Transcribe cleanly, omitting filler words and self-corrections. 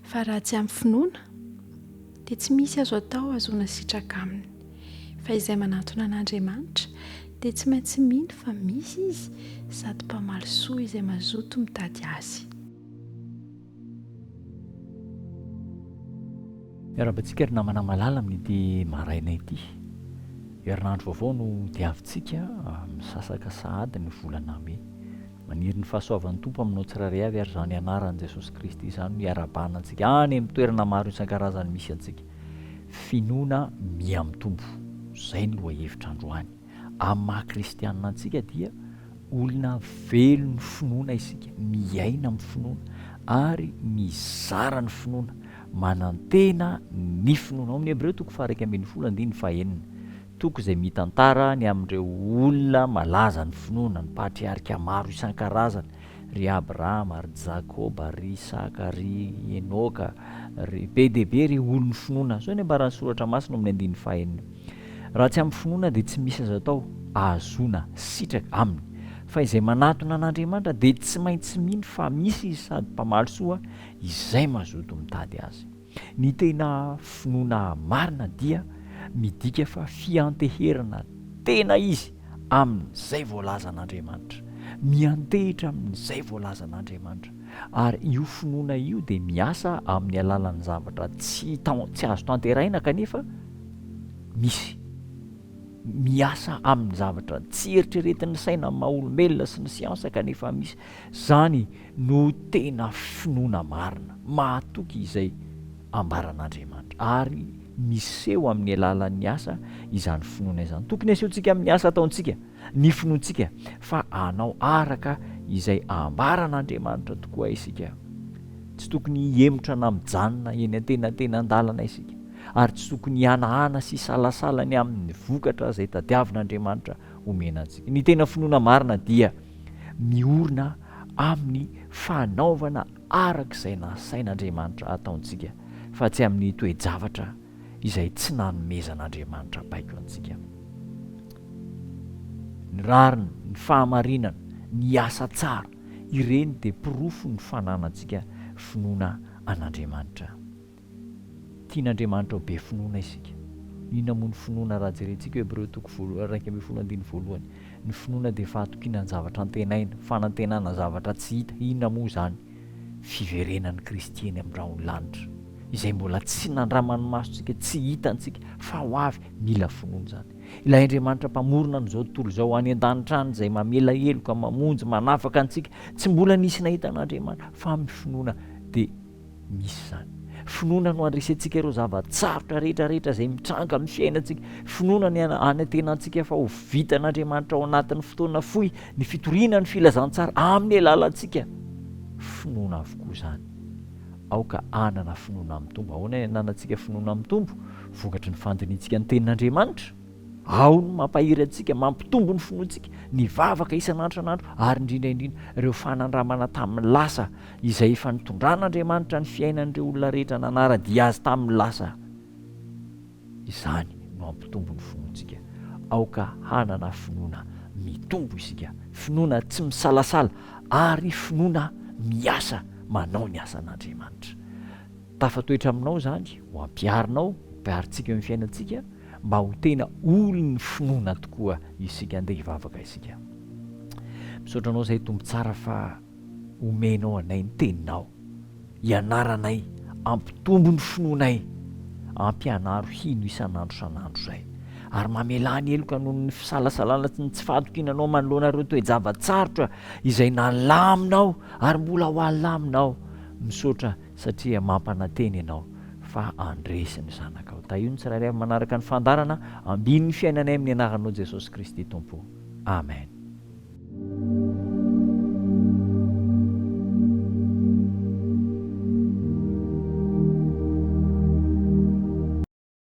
fa raha tsy amin'ny finoana dia tsy misy azo atao azoana sitraka aminy, fa izay manantona an'Andriamanitra dia tsy maintsy mino fa misy izy sady mpamaly soa izay mazoto mitady azy. Miarabantsika ry namana malala amin'ity maraina ity. Herinandro vaovao no diavintsika misasaka sahady ny volana May. Maniry ny fahasoavan'ny tompo aminao tsirairay avy ary izany anaran'i Jesosy Kristy izany no iarabanantsika any amin'ny toerana maro isan-karazany misy antsika. Finoana miamitombo, izay no lohahevitra androany. Amin'ny maha-kristianina antsika dia olona velo ny finoana isika, miaina amin'ny finoana ary mizara ny finoana, manantena ny finoana. Ao amin'ny Hebreo 1:1-9 toko izay mitantara ny amin'ireo olona malaza ny finoana, ny patriarika maro isan-karazany, ry Abrahama, ry Jakoba, ry Isaka, ry Enoka, ry be dia be ry olon'ny finoana. Zao ny ambaran'ny soratra masina amin'ny 1:9. Raha tsy amin'ny finoana dia tsy misy azo atao azoana sitraka aminy, fa izay manatona an'Andriamanitra dia tsy maintsy mino fa misy izy sady mpamaly soa izay mazoto mitady azy. Ny tena finoana marina dia midika fa fianteherana tena izy amin'izay voalaza an'Andriamanitra, miantehitra amin'izay voalaza an'Andriamanitra. Ary io finoana io dia miasa amin'ny alalan'ny zavatra tsy azo tanteraina kanefa misy, miasa amin'ny zavatra tsy eritreretin'ny saina maha-olombelona sy ny siansa kanefa misy. Zany no tena finoana marina mahatoky izay ambaran'Andriamanitra ary miseho amin'ny alalan'ny asa izany finoana izany. Tokony asehontsika amin'ny asa ataontsika, ny finoantsika, fa anao araka izay ambaran'Andriamanitra tokoa isika. Tsy tokony hiemotra na mijanona eny antenantenan-dalana isika, ary tsy tokony hanahana sy salasala ny amin'ny vokatra izay tadiavin'Andriamanitra omena antsika. Ny tena finoana marina dia miorina amin'ny fanaovana arak'izay nasain'Andriamanitra ataontsika, fa tsy amin'ny toe-javatra izay tsy nanomezan'Andriamanitra baiko antsika. Ny rariny, ny fahamarinana, ny asa tsara, ireny dia pirofo ny fananantsika finoana an'Andriamanitra. Tian'Andriamanitra ho be finoana isika. Inona moa ny finoana raha jerentsika Hebreo 2:1-2. Ny finoana dia fahatokinan'ny zavatra antenaina, fanantenana zavatra tsy hita. Inona moa zany? Fiverenan'ny Kristiany amin'ny raha lanitra, izay mbola tsy nandramany masontsika, tsy hitantsika, fa ho avy. Mila finoana zany. Ilay Andriamanitra mpamorona an'izao tontolo izao any an-danitra any, izay mamela heloka, mamonjy, manafaka antsika, tsy mbola nisy nahita an'Andriamanitra, fa amin'ny finoana dia misy zany. Finoana no andresentsika ireo zavatsarotra rehetrarehetra izay mitranga amin'ny fiainantsika. Finoana ny anantenantsika fa ho vitan'Andriamanitra ao anatin'ny fotoana fohy, ny fitoriana ny filazantsara amin'ny alalantsika. Finoana avokoa zany. Aoka anana finoana mitombo. Ahoana ny ananantsika finoana mitombo? Vokatry ny fandiniantsika ny tenin'Andriamanitra. Ao no mampahiry antsika, mampitombo ny finoantsika, ny vavaka isan'andro san'andro, ary indrindraindrindra ireo fanandramana tamin'ny lasa izay efa nitondran'Andriamanitra ny fiainan'ireo olona rehetra nanara-dia azy tamin'ny lasa. Izany no mampitombo ny finoantsika. Aoka hanana finoana mitombo isika, finoana tsy misalasala ary finoana miasa manao ny asan'Andriamanitra. Tafatoetra aminao zany ho ampiarinao, ampiarintsika eo amin'ny fiainantsika, mba ho tena olony finoana tokoa isika andeha hivavaka isika. Misaotra anao izay tombo tsara fa omenao anay ny teninao, ianaranay, ampitombo ny finoanay, ampianaro hino isan'andro san'andro zay, ary mamela ny heloka noho ny fisalasalana sy ny tsy fahatokinanao manoloana ireo toe-javatsarotra izay nalaminao ary mbola ho alaminao. Misaotra satria mampananteny ianao fa andresy ny zanakao. Da io ny tsirairay manaraka ny fandarana, ambiny ny fiainanay amin'ny anaranao Jesosy Kristy Tompo. Amen.